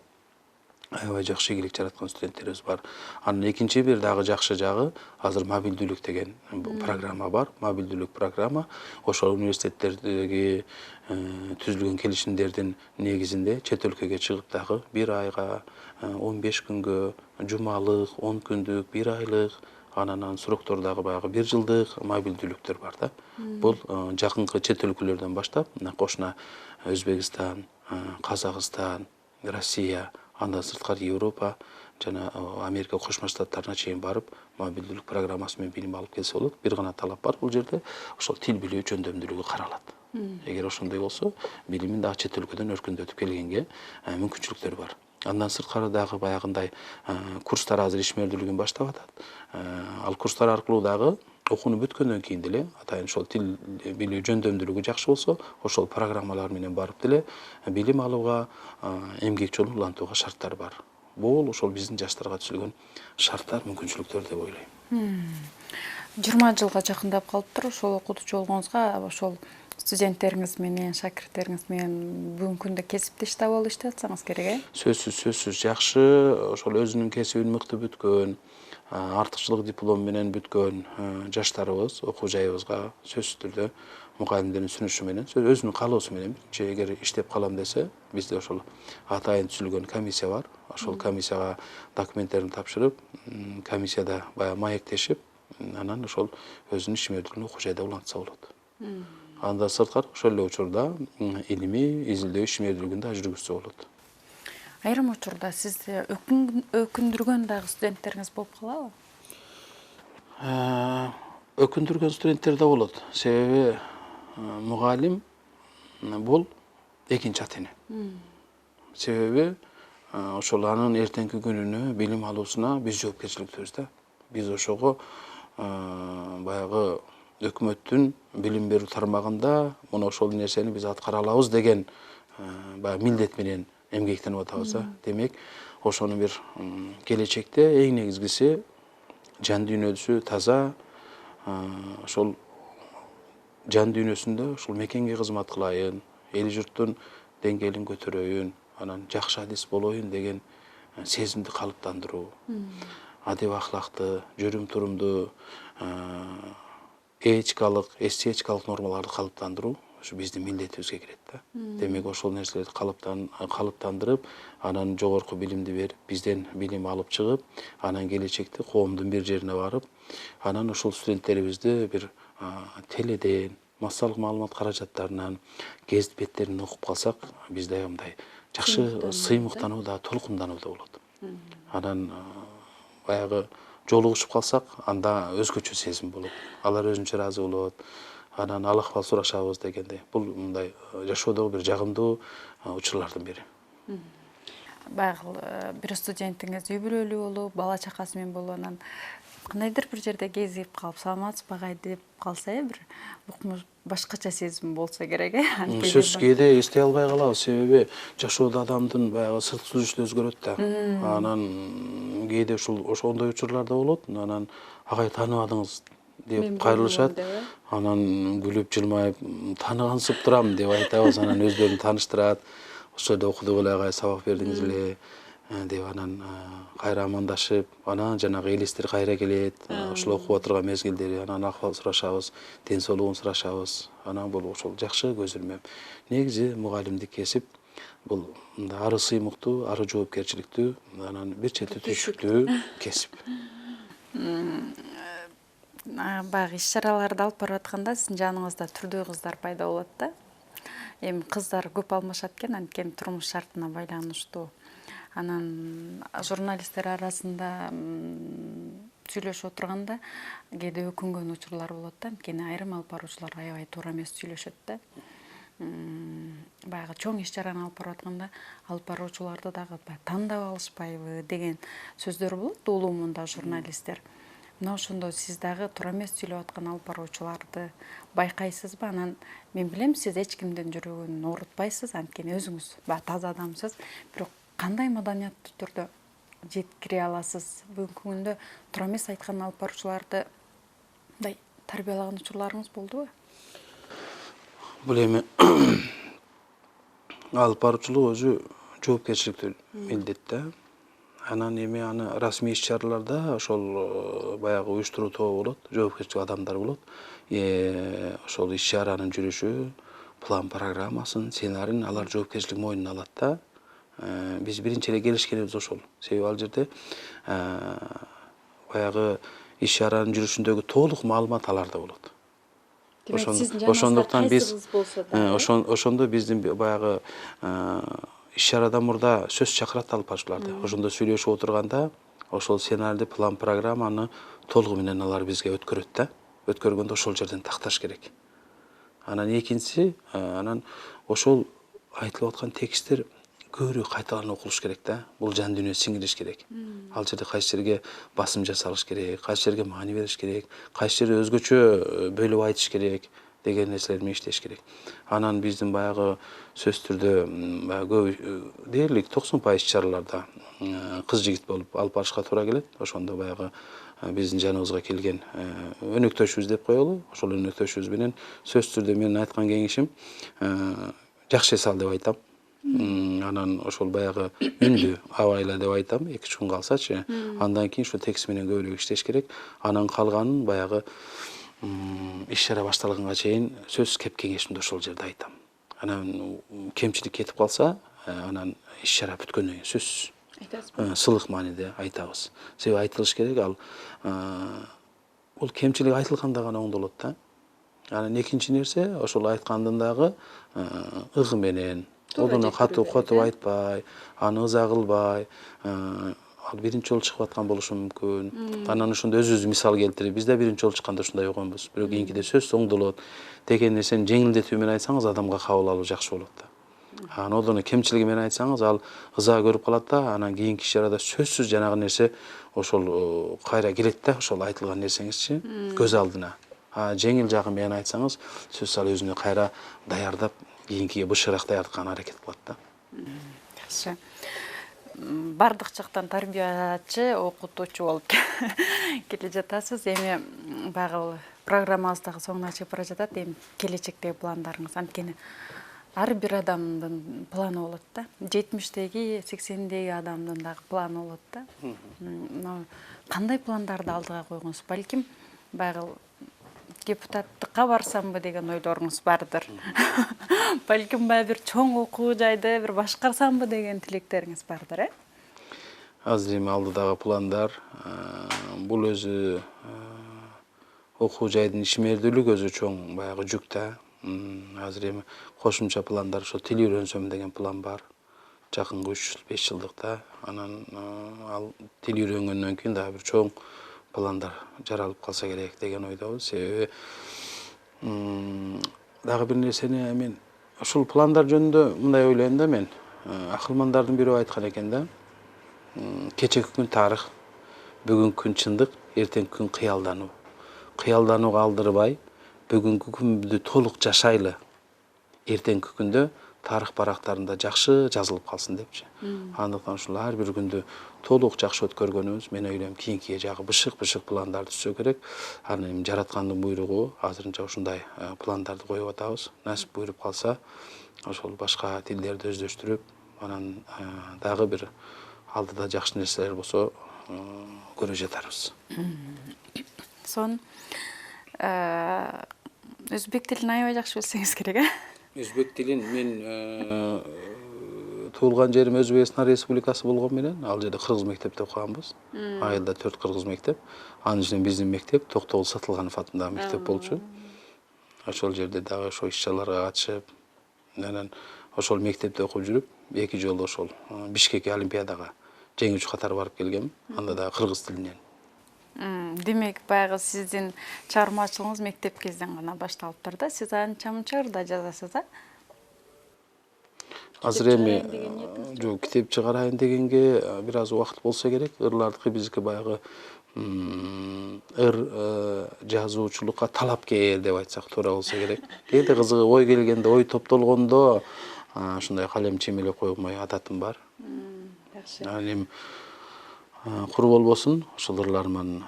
B: аябай жакшы ийгилик жараткан студенттерибиз бар. Анын экинчи бир дагы жакшы жагы азыр мобилдүүлүк деген программа бар. Мобилдүүлүк программа ошол университеттердеги түзүлгөн келишимдердин негизинде чет өлкөгө чыгып дагы 1 айга, 15 күнгө, жумалык, 10 күндүк, 1 айлык анан сроктордагы баягы 1 жылдык мобилдүүлүктөр бар да. Бул жакынкы чет өлкөлөрдөн баштап, мына кошуна Өзбекстан, Казакстан, Россия, андан сырткары Европа жана Америка Кошмо Штаттарына чейин барып, мобилдүүлүк программасы менен билим алып келсе болот. Бир гана талап бар, бул жерде ошол тил билүү жөндөмдүүлүгү каралат. Эгер ошондой болсо, билимин дагы чет өлкөдөн өркүндөтүп келгенге мүмкүнчүлүктөр бар. Андан сырткары дагы баягындай курстар азыр ишмердүүлүгүн баштап атат. Ал курстар аркылуу дагы окууну бүткөндөн кийин деле атайын ошол тил билүү жөндөмдүүлүгү жакшы болсо, ошол программалар менен барып деле билим алууга, эмгек жолун улантууга шарттар бар. Бул ошол биздин жаштарга түзүлгөн шарттар, мүмкүнчүлүктөр деп ойлойм.
A: 20 жылга жакындап калыптыр. Ошол окутуучу болгоңузга ошол студенттериңиз менен, шакирттериңиз менен бүгүнкү күндө кесиптеш табылып иштеп атсаңыз керек, э?
B: Сөзсүз жакшы, ошол өзүнүн кесибин мыкты бүткөн, артыкчылык диплом менен бүткөн жаштарыбыз окуу жайыбызга сөзсүз түрдө мугалимдердин сүнүшү менен, өзүнүн каалоосу менен эгер иштеп калам десе, бизде ошол атайын түзүлгөн комиссия бар. Ошол комиссияга документтерин тапшырып, комиссияда баягы маектешип, анан ошол өзүнүн ишмердүүлүгүн окуу жайда улантса болот. Андан сырткары ошол эле учурда илимий изилдөө ишмердүүлүгүн да жүргүзсө болот.
A: Айрым учурда сизди өкүндүргөн дагы студенттериңиз болуп калабы?
B: Өкүндүргөн студенттер да болот. Себеби мугалим бул экинчи ата эне. Себеби ошол анын эртеңки күнүнө билим алуусуна биз жоопкерчиликтүүбүз да. Биз ошого баягы өкмөттүн билим берүү тармагында мына ошол нерсени биз аткара алабыз деген баягы милдет менен эмгектенип атабыз. Демек, ошону бир келечекте эң негизгиси жан дүйнөсү таза, ошол жан дүйнөсүндө ошол мекенге кызмат кылайын, эл журттун деңгээлин көтөрөйүн, анан жакшы адис болоюн деген сезимди калыптандыруу, адеп ахлакты, жүрүм турумду, этикалык, эстетикалык нормаларды калыптандыруу ушу биздин милдетибизге кирет да. Демек, ошол нерселерди калыптандырып, анан жогорку билимди берип, бизден билим алып чыгып, анан келечекте коомдун бир жерине барып, анан ошол студенттерибизди бир теледен, массалык маалымат каражаттарынан, гезит беттеринен окуп калсак, бизде мындай жакшы сыймыктануу да, толкундануу да болот. Анан баягы жолугушуп калсак, анда өзгөчө сезим болот. Алар өзүнчө ыраазы болот. Анан ал акыбал сурашабыз дегендей. Бул мындай жашоодогу бир жагымдуу учурлардын бири.
A: Баягы бир студентиңиз үй бүлөлүү болуп, бала чакасы менен болуп, анан кандайдыр бир жерде кезип калып, саламатсызбы агай деп калса, бир башкача сезим болсо керек, э?
B: Сөзсүз кээде эстей албай калабыз, себеби жашоодо адамдын баягы сырткы түзүлүшү да өзгөрөт да. Анан кээде ошондой учурларда болот. Анан агай тааныбадыңыз деп кайрылышат. Анан күлүп жылмайып, тааныгансып турам деп айтабыз. Анан өздөрүн тааныштырат. Ошол жерде окудук эле агай, сабак бердиңиз эле деп анан кайра амандашып, анан жанагы элестер кайра келет. Ошол окуп отурган мезгилдери, анан акыбал сурашабыз, ден соолугун сурашабыз. Анан бул ошол жакшы көз ирмем. Негизи мугалимдик кесип бул ары сыймыктуу, ары жоопкерчиликтүү, анан бир чети түйшүктүү кесип.
A: Баягы иш-чараларды алып барып атканда сиздин жаныңызда түрдүү кыздар пайда болот да. Эми кыздар көп алмашат экен, анткени турмуш шартына байланыштуу. Анан журналисттер арасында сүйлөшүп отурганда кээде өкүнгөн учурлар болот да, анткени айрым алып баруучулар аябай туура эмес сүйлөшөт да. Баягы чоң иш-чараны алып барып атканда алып баруучуларды дагы тандап алышпайбы деген сөздөр болот улуумунда журналисттер. Мына ошондо сиз дагы туура эмес сүйлөп аткан алып баруучуларды байкайсызбы? Анан мен билем, сиз эч кимдин жүрөгүн оорутпайсыз, анткени өзүңүз таза адамсыз. Бирок кандай маданияттуу түрдө жеткире аласыз? Бүгүнкү күндө туура эмес айткан алып баруучуларды мындай тарбиялаган учурларыңыз болдубу?
B: Бул эми алып баруучулук өзү жоопкерчиликтүү милдет да. Анан эми аны расмий иш-чараларда ошол баягы уюштуруу тобу болот, жоопкерчилик адамдар болот. Ошол иш-чаранын жүрүшү, план программасын, сценарийин алар жоопкерчилик мойнуна алат да. Биз биринчи эле келишкенибиз ошол. Себеби ал жерде баягы иш чаранын жүрүшүндөгү толук маалымат аларда болот.
A: Демек сиздин жаныңызда кайсыңыз болсо да
B: ошондо биздин баягы иш чарадан мурда сөз чакырат алып баруучуларды. Ошондо сүйлөшүп отурганда ошол сценарийди, план, программаны толугу менен алар бизге өткөрөт да. Өткөргөндө ошол жерден такташ керек. Анан экинчиси, анан ошол айтылып аткан тексттер көбүрөөк кайталанып окулуш керек да. Бул жан дүйнөгө сиңириш керек. Ал жерде кайсы жерге басым жасалыш керек, кайсы жерге маани бериш керек, кайсы жерде өзгөчө бөлүп айтыш керек деген нерселер менен иштеш керек. Анан биздин баягы сөз түрдө көп дээрлик 90% чараларда кыз жигит болуп алып барышка туура келет. Ошондо баягы биздин жаныбызга келген өнөктөшүбүз деп коелу. Ошол өнөктөшүбүз менен сөз түрдө менин айткан кеңешим жакшы эс ал деп айтам. Анан ошол баягы үндү абайла деп айтам, 2-3 күн калсачы. Андан кийин ошо текст менен көбүрөөк иштеш керек. Анан калганын баягы иш чара башталганга чейин сөз кеп кеңешимди ошол жерде айтам. Анан кемчилик кетип калса, анан иш чара бүткөндөн кийин сөзсүз сылык мааниде айтабыз. Себеби айтылыш керек, ал бул кемчилик айтылганда гана оңдолот да. Анан экинчи нерсе, ошол айткандын дагы ыгы менен, одуна катып айтпай, аны ыза кылбай, ал биринчи жолу чыгып аткан болушу мүмкүн. Анан ошондо өзүбүз мисал келтирип, биз да биринчи жолу чыкканда ушундай болгонбуз. Бирок кийинкиде сөз оңдолот деген нерсени жеңилдетүү менен айтсаңыз, адамга кабыл алуу жакшы болот да. Анан одуна кемчилиги менен айтсаңыз, ал ыза көрүп калат да, анан кийинки иш чарада сөзсүз жанагы нерсе ошол кайра келет да, ошол айтылган нерсеңизчи көз алдына. Жеңил жагы менен айтсаңыз, сөз ал өзүнө кайра даярдап, кийинкиге бышыраак даярдатканга аракет кылат да.
A: Жакшы. Бардык жактан тарбиячы, окутуучу болуп келе жатасыз. Эми баягы программабыздагы соңуна чыгып бара жатат. Эми келечектеги пландарыңыз, анткени ар бир адамдын планы болот да. 70-деги, 80-деги адамдын дагы планы болот да. Кандай пландарды алдыга койгонсуз? Балким баягы депутаттыкка барсамбы деген ойлоруңуз бардыр. Балким бир чоң окуу жайды бир башкарсамбы деген тилектериңиз бардыр,
B: Азыр эми алдыдагы пландар, бул өзү окуу жайдын ишмердүүлүгү өзү чоң баягы жүк да. Азыр эми кошумча пландар, ошо тил үйрөнсөм деген план бар. Жакынкы 3-5 жылдыкта. Анан ал тил үйрөнгөндөн кийин дагы бир чоң пландар жаралып калса керек деген ойдобуз. Себеби дагы бир нерсени мен ушул пландар жөнүндө мындай ойлойм да мен. Акылмандардын бирөө айткан экен да. Кечеги күн тарых, бүгүнкү күн чындык, эртеңки күн кыялдануу. Кыялданууга алдырбай, бүгүнкү күндү толук жашайлы. Эртеңки күндө тарых барактарында жакшы жазылып калсын депчи. Андыктан ушул ар бир күндү толук жакшы өткөргөнүбүз, мен ойлойм, кийинкиге жагы бышык пландар түзсө керек. Аны эми жараткандын буйругу, азырынча ушундай пландарды коюп атабыз. Насип буйруп калса, ошол башка тилдерди өздөштүрүп, анан дагы бир алдыда жакшы нерселер болсо көрө жатарбыз.
A: Сон өзбек тилин аябай жакшы билсеңиз керек,
B: Өзбек тилин мен туулган жерим Өзбекстан Республикасы болгон менен, ал жерде кыргыз мектепте окуганбыз. Айылда 4 кыргыз мектеп. Анын ичинен биздин мектеп Токтогул Сатылганов атындагы мектеп болчу. Ошол жерде дагы ошо иш-чараларга катышып, анан ошол мектепте окуп жүрүп, 2 жолу ошол Бишкек олимпиадага жеңүүчү катары барып келгем. Анда дагы кыргыз тилинен.
A: Демек, баягы сиздин чыгармачылыгыңыз мектеп кезден гана башталыптыр да. Сиз анча-мынча ырда жазасыз,
B: Азыр эми жок, китеп чыгарайын дегенге бир аз убакыт болсо керек. Ырлардыкы биздики баягы ыр жазуучулукка талапкер деп айтсак туура болсо керек. Кээде кызыгы ой келгенде, ой топтолгондо ушундай калем чемелеп коймой адатым бар. Анан эми кур болбосун, ошол ырларыман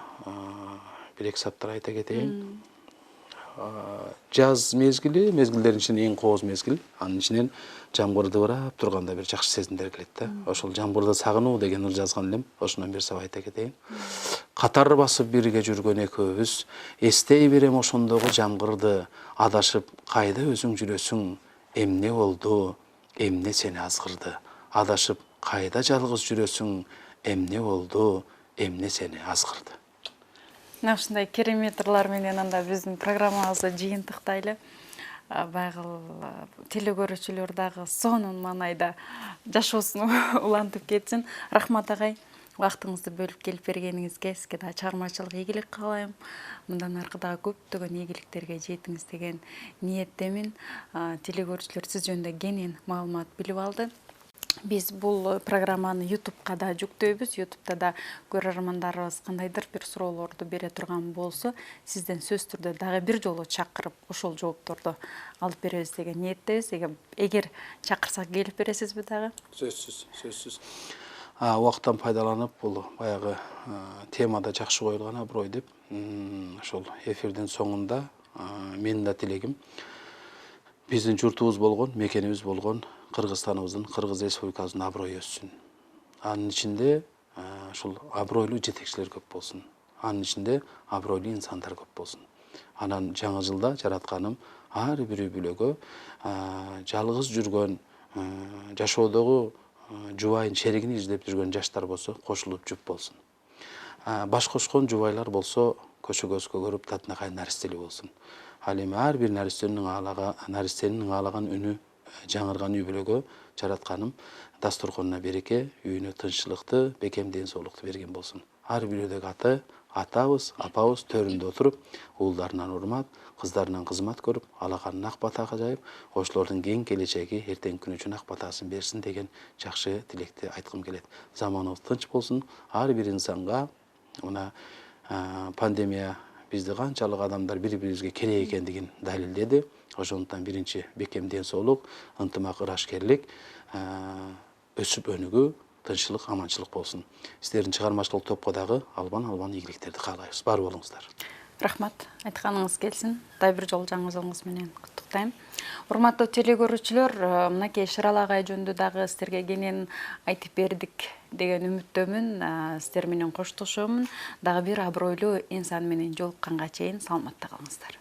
B: бир эки саптар айта кетейин. Жаз мезгилдердин ичинен эң кооз мезгил. Анын ичинен жамгыр дыбырап турганда бир жакшы сезимдер келет да. Ошол жамгырды сагынуу деген ыр жазган элем. Ошондон бир сап айта кетейин. Катар басып бирге жүргөн экөөбүз, эстей берем ошондогу жамгырды, адашып кайда өзүң жүрөсүң, эмне болду, эмне сени азгырды, адашып кайда жалгыз жүрөсүң, эмне болду, эмне сени азгырды.
A: Мына ушундай керемет ырлар менен анда биздин программабызды жыйынтыктайлы. Байгыл телекөрүүчүлөр дагы сонун маанайда жашоосун улантып кетсин. Рахмат агай. Вактыңызды бөлүп келип бергениңизге сизге да чыгармачылык ийгилик каалайм. Мындан аркы дагы көптөгөн ийгиликтерге жетиңиз деген ниеттемин. Телекөрүүчүлөр сиз жөнүндө кенен маалымат билип алды. Биз бул программаны YouTube'ка да жүктөйбүз. YouTube'да да көрөрмандарыбыз кандайдыр бир суроолорду бере турган болсо, сизден сөзсүз түрдө дагы бир жолу чакырып, ошол жоопторду алып беребиз деген ниеттебиз. Эгер чакырсак келип бересизби дагы?
B: Сөзсүз. Убакыттан пайдаланып, бул баягы темада жакшы коюлган аброй деп, ошол эфирдин соңунда менин да тилегим биздин журтубуз болгон, мекенибиз болгон Кыргызстаныбыздын, Кыргыз Республикасынын аброю өссүн. Анын ичинде ушул абройлуу жетекчилер көп болсун. Анын ичинде абройлуу инсандар көп болсун. Анан жаңы жылда жаратканым ар бир үй бүлөгө жалгыз жүргөн, жашоодогу жубайын шеригин издеп жүргөн жаштар болсо кошулуп жүп болсун. Баш кошкон жубайлар болсо көчө көзгө көрүп татынакай наристели болсун. Ал эми ар бир наристенин ыңаалаган үнү жаңырган үй бүлөгө жаратканым дасторконуна береке, үйүнө тынччылыкты, бекем ден соолукту берген болсун. Ар бир үйдөгү атабыз, апабыз төрүндө отуруп, уулдарынан урмат, кыздарынан кызмат көрүп, алаканын ак батага жайып, ошолордун кең келечеги эртеңки күн үчүн ак батасын берсин деген жакшы тилекти айткым келет. Заманыбыз тынч болсун, ар бир инсанга мына пандемия бизди канчалык адамдар бири-бирибизге керек экендигин далилдеди. Ошондуктан биринчи бекем ден соолук, ынтымак, ырашкерлик, өсүп өнүгүү, тынччылык, аманчылык болсун. Сиздердин чыгармачылык топко дагы албан ийгиликтерди каалайбыз. Бар болуңуздар.
A: Рахмат. Айтканыңыз келсин. Дагы бир жолу жаңы жылыңыз менен куттуктайм. Урматтуу телекөрүүчүлөр, мынакей Шырал агай жөнүндө дагы сиздерге кенен айтып бердик деген үмүттөмүн. Сиздер менен коштошомун. Дагы бир абройлуу инсан менен жолукканга чейин саламатта калыңыздар.